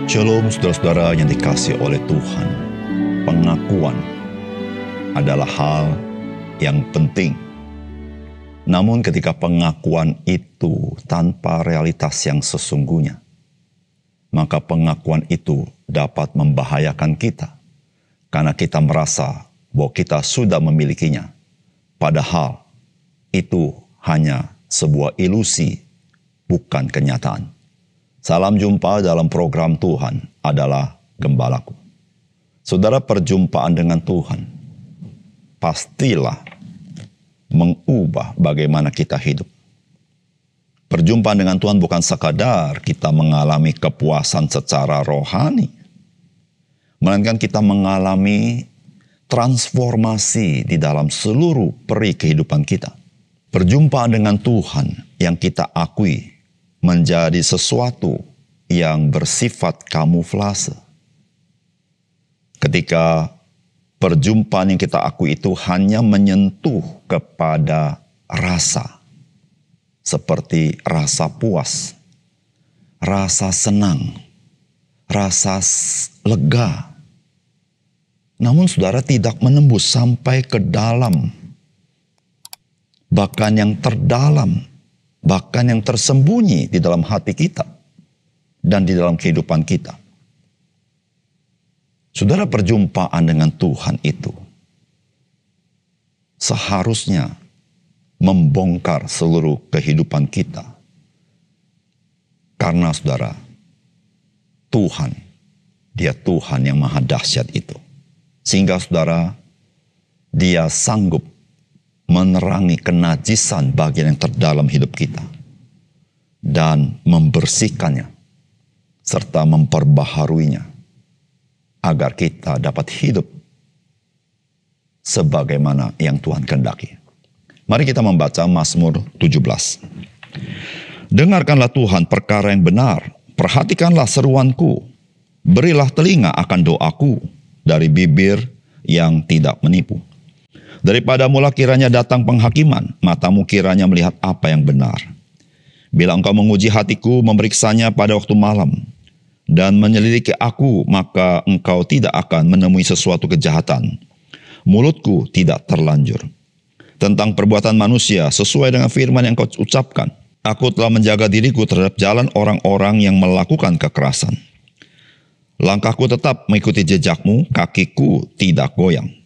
Shalom saudara-saudara yang dikasihi oleh Tuhan. Pengakuan adalah hal yang penting. Namun ketika pengakuan itu tanpa realitas yang sesungguhnya, maka pengakuan itu dapat membahayakan kita. Karena kita merasa bahwa kita sudah memilikinya. Padahal itu hanya sebuah ilusi, bukan kenyataan. Salam jumpa dalam program Tuhan adalah Gembalaku. Saudara, perjumpaan dengan Tuhan pastilah mengubah bagaimana kita hidup. Perjumpaan dengan Tuhan bukan sekadar kita mengalami kepuasan secara rohani, melainkan kita mengalami transformasi di dalam seluruh peri kehidupan kita. Perjumpaan dengan Tuhan yang kita akui menjadi sesuatu yang bersifat kamuflase. Ketika perjumpaan yang kita akui itu hanya menyentuh kepada rasa, seperti rasa puas, rasa senang, rasa lega. Namun saudara tidak menembus sampai ke dalam, bahkan yang terdalam, bahkan yang tersembunyi di dalam hati kita dan di dalam kehidupan kita. Saudara, perjumpaan dengan Tuhan itu seharusnya membongkar seluruh kehidupan kita. Karena saudara, Tuhan, Dia Tuhan yang maha dahsyat itu. Sehingga saudara, Dia sanggup menerangi kenajisan bagian yang terdalam hidup kita dan membersihkannya serta memperbaharuinya agar kita dapat hidup sebagaimana yang Tuhan kehendaki. Mari kita membaca Mazmur 17. Dengarkanlah Tuhan perkara yang benar, perhatikanlah seruanku, berilah telinga akan doaku dari bibir yang tidak menipu. Daripada mula kiranya datang penghakiman, matamu kiranya melihat apa yang benar. Bila engkau menguji hatiku, memeriksanya pada waktu malam, dan menyelidiki aku, maka engkau tidak akan menemui sesuatu kejahatan. Mulutku tidak terlanjur. Tentang perbuatan manusia, sesuai dengan firman yang kau ucapkan, aku telah menjaga diriku terhadap jalan orang-orang yang melakukan kekerasan. Langkahku tetap mengikuti jejakmu, kakiku tidak goyang.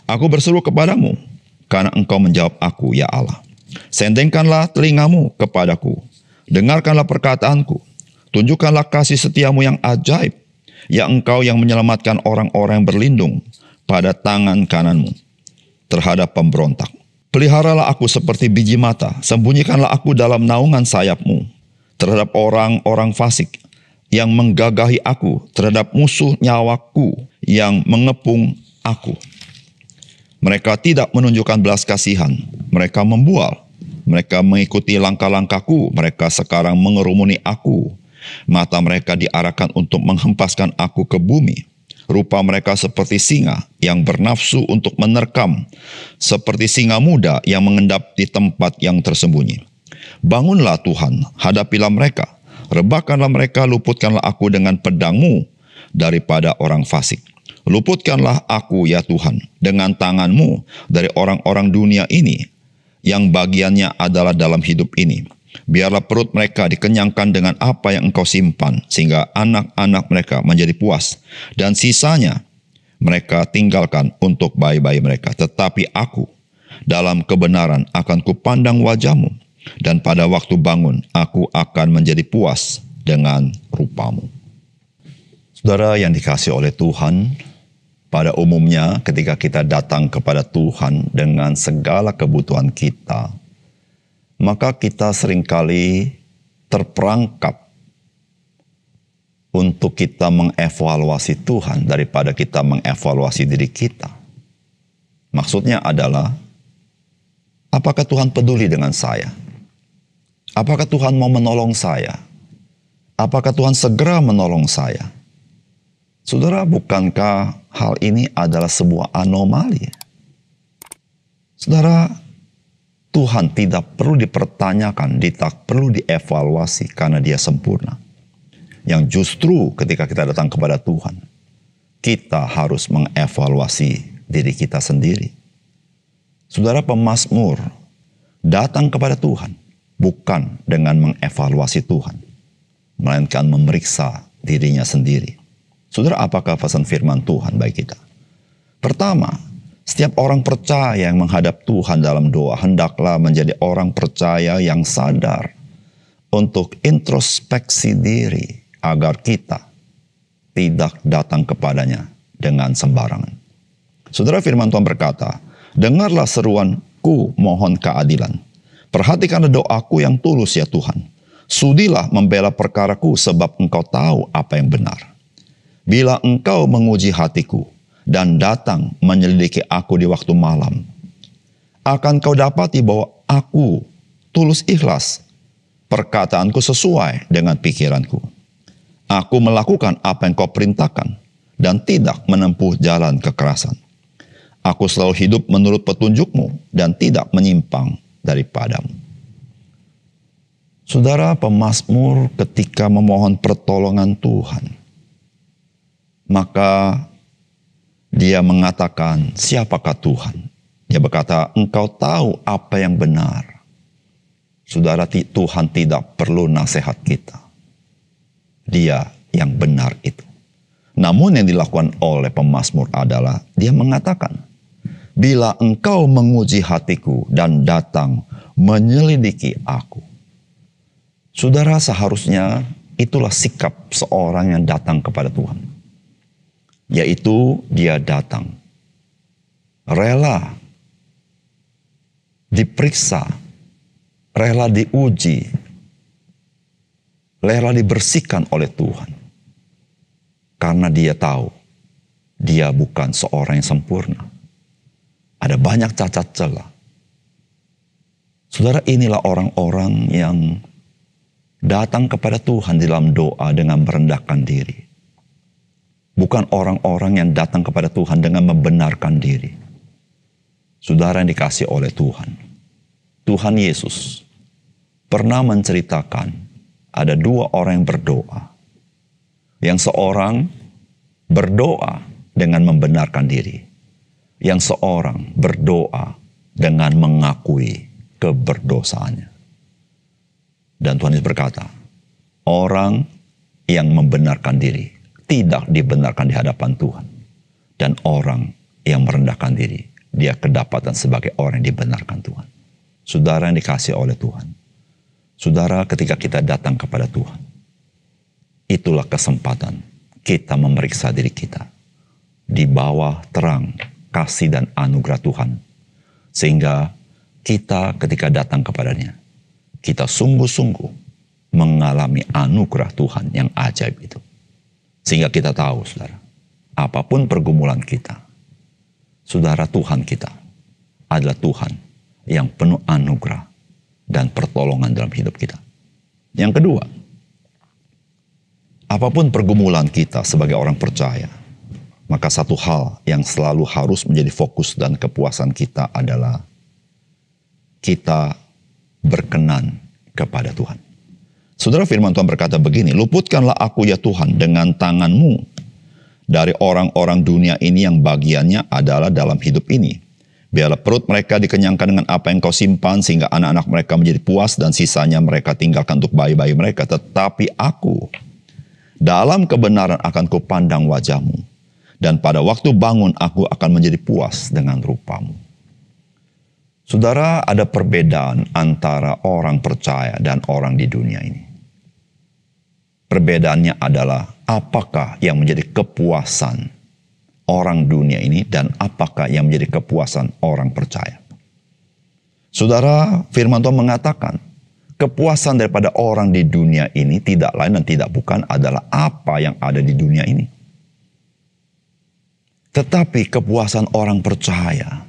Aku berseru kepadamu, karena engkau menjawab aku, ya Allah. Sendengkanlah telingamu kepadaku, dengarkanlah perkataanku, tunjukkanlah kasih setiamu yang ajaib, ya engkau yang menyelamatkan orang-orang yang berlindung pada tangan kananmu terhadap pemberontak. Peliharalah aku seperti biji mata, sembunyikanlah aku dalam naungan sayapmu terhadap orang-orang fasik yang menggagahi aku, terhadap musuh nyawaku yang mengepung aku. Mereka tidak menunjukkan belas kasihan, mereka membual, mereka mengikuti langkah-langkahku, mereka sekarang mengerumuni aku. Mata mereka diarahkan untuk menghempaskan aku ke bumi. Rupa mereka seperti singa yang bernafsu untuk menerkam, seperti singa muda yang mengendap di tempat yang tersembunyi. Bangunlah Tuhan, hadapilah mereka, rebahkanlah mereka, luputkanlah aku dengan pedangmu daripada orang fasik. Luputkanlah aku, ya Tuhan, dengan tangan-Mu dari orang-orang dunia ini, yang bagiannya adalah dalam hidup ini. Biarlah perut mereka dikenyangkan dengan apa yang Engkau simpan, sehingga anak-anak mereka menjadi puas, dan sisanya mereka tinggalkan untuk bayi-bayi mereka. Tetapi aku, dalam kebenaran akan kupandang wajah-Mu, dan pada waktu bangun, aku akan menjadi puas dengan rupa-Mu. Saudara yang dikasihi oleh Tuhan, pada umumnya ketika kita datang kepada Tuhan dengan segala kebutuhan kita, maka kita seringkali terperangkap untuk kita mengevaluasi Tuhan daripada kita mengevaluasi diri kita. Maksudnya adalah, apakah Tuhan peduli dengan saya? Apakah Tuhan mau menolong saya? Apakah Tuhan segera menolong saya? Saudara, bukankah hal ini adalah sebuah anomali? Saudara, Tuhan tidak perlu dipertanyakan, tidak perlu dievaluasi karena Dia sempurna. yang justru ketika kita datang kepada Tuhan, kita harus mengevaluasi diri kita sendiri. Saudara, pemazmur datang kepada Tuhan bukan dengan mengevaluasi Tuhan, melainkan memeriksa dirinya sendiri. Saudara, apakah pesan firman Tuhan bagi kita? Pertama, setiap orang percaya yang menghadap Tuhan dalam doa hendaklah menjadi orang percaya yang sadar untuk introspeksi diri agar kita tidak datang kepadanya dengan sembarangan. Saudara, firman Tuhan berkata, dengarlah seruanku mohon keadilan. Perhatikanlah doaku yang tulus ya Tuhan. Sudilah membela perkaraku sebab Engkau tahu apa yang benar. Bila Engkau menguji hatiku dan datang menyelidiki aku di waktu malam, akan Kau dapati bahwa aku tulus ikhlas, perkataanku sesuai dengan pikiranku. Aku melakukan apa yang Kau perintahkan dan tidak menempuh jalan kekerasan. Aku selalu hidup menurut petunjuk-Mu dan tidak menyimpang daripadamu. Saudara, pemazmur ketika memohon pertolongan Tuhan, maka dia mengatakan, siapakah Tuhan? Dia berkata, Engkau tahu apa yang benar. Saudara, Tuhan tidak perlu nasihat kita. Dia yang benar itu. Namun yang dilakukan oleh pemazmur adalah, dia mengatakan, bila Engkau menguji hatiku dan datang menyelidiki aku. Saudara, seharusnya itulah sikap seorang yang datang kepada Tuhan. Yaitu dia datang rela diperiksa, rela diuji, rela dibersihkan oleh Tuhan. Karena dia tahu dia bukan seorang yang sempurna. Ada banyak cacat celah. Saudara, inilah orang-orang yang datang kepada Tuhan dalam doa dengan merendahkan diri. Bukan orang-orang yang datang kepada Tuhan dengan membenarkan diri. Saudara yang dikasihi oleh Tuhan. Tuhan Yesus pernah menceritakan ada dua orang yang berdoa. Yang seorang berdoa dengan membenarkan diri. Yang seorang berdoa dengan mengakui keberdosaannya. Dan Tuhan Yesus berkata, orang yang membenarkan diri tidak dibenarkan di hadapan Tuhan. Dan orang yang merendahkan diri, dia kedapatan sebagai orang yang dibenarkan Tuhan. Saudara yang dikasihi oleh Tuhan. Saudara, ketika kita datang kepada Tuhan, itulah kesempatan kita memeriksa diri kita di bawah terang kasih dan anugerah Tuhan. Sehingga kita ketika datang kepadanya, kita sungguh-sungguh mengalami anugerah Tuhan yang ajaib itu. Sehingga kita tahu, saudara, apapun pergumulan kita, saudara, Tuhan kita adalah Tuhan yang penuh anugerah dan pertolongan dalam hidup kita. Yang kedua, apapun pergumulan kita sebagai orang percaya, maka satu hal yang selalu harus menjadi fokus dan kepuasan kita adalah kita berkenan kepada Tuhan. Saudara, firman Tuhan berkata begini, luputkanlah aku ya Tuhan dengan tangan-Mu dari orang-orang dunia ini yang bagiannya adalah dalam hidup ini. Biarlah perut mereka dikenyangkan dengan apa yang Kau simpan sehingga anak-anak mereka menjadi puas dan sisanya mereka tinggalkan untuk bayi-bayi mereka. Tetapi aku dalam kebenaran akan kupandang wajah-Mu dan pada waktu bangun aku akan menjadi puas dengan rupa-Mu. Saudara, ada perbedaan antara orang percaya dan orang di dunia ini. Perbedaannya adalah apakah yang menjadi kepuasan orang dunia ini dan apakah yang menjadi kepuasan orang percaya. Saudara, firman Tuhan mengatakan, kepuasan daripada orang di dunia ini tidak lain dan tidak bukan adalah apa yang ada di dunia ini. Tetapi kepuasan orang percaya,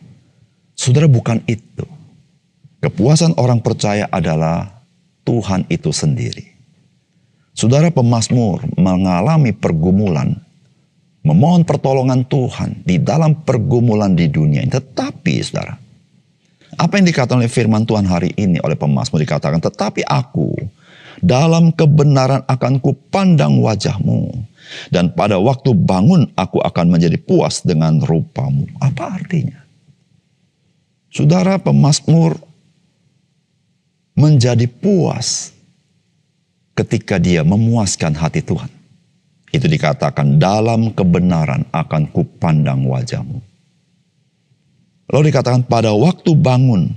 saudara, bukan itu. Kepuasan orang percaya adalah Tuhan itu sendiri. Saudara, pemazmur mengalami pergumulan, memohon pertolongan Tuhan di dalam pergumulan di dunia ini. Tetapi, saudara, apa yang dikatakan oleh firman Tuhan hari ini oleh pemazmur dikatakan, tetapi aku Dalam kebenaran akan kupandang wajahmu. Dan pada waktu bangun aku akan menjadi puas dengan rupamu. Apa artinya? Saudara, pemazmur menjadi puas ketika dia memuaskan hati Tuhan. Itu dikatakan dalam kebenaran akan kupandang wajahmu. Lalu dikatakan pada waktu bangun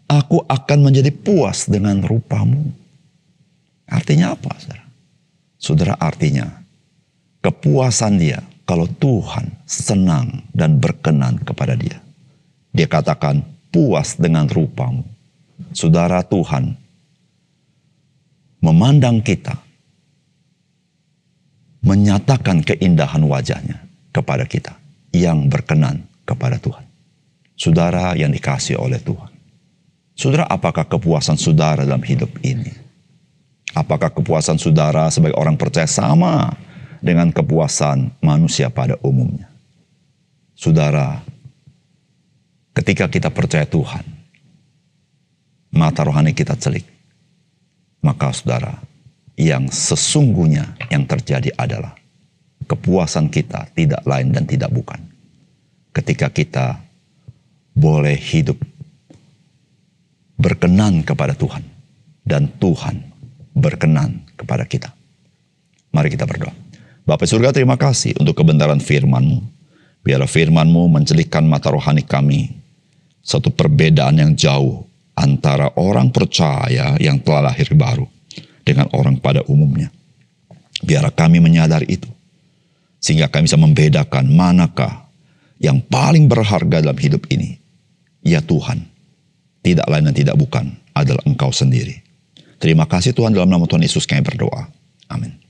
aku akan menjadi puas dengan rupamu. Artinya apa, saudara? Saudara, artinya kepuasan dia kalau Tuhan senang dan berkenan kepada dia. Dia katakan puas dengan rupamu. Saudara, Tuhan memandang kita, menyatakan keindahan wajahnya kepada kita yang berkenan kepada Tuhan. Saudara yang dikasihi oleh Tuhan. Saudara, apakah kepuasan saudara dalam hidup ini? Apakah kepuasan saudara sebagai orang percaya sama dengan kepuasan manusia pada umumnya? Saudara, ketika kita percaya Tuhan, mata rohani kita celik. Maka saudara, yang sesungguhnya yang terjadi adalah kepuasan kita tidak lain dan tidak bukan. Ketika kita boleh hidup berkenan kepada Tuhan dan Tuhan berkenan kepada kita. Mari kita berdoa. Bapa surga, terima kasih untuk kebenaran firman-Mu. Biarlah firman-Mu mencelikkan mata rohani kami. Satu perbedaan yang jauh antara orang percaya yang telah lahir baru dengan orang pada umumnya. Biarlah kami menyadari itu. Sehingga kami bisa membedakan manakah yang paling berharga dalam hidup ini. Ya Tuhan, tidak lain dan tidak bukan adalah Engkau sendiri. Terima kasih Tuhan, dalam nama Tuhan Yesus kami berdoa. Amin.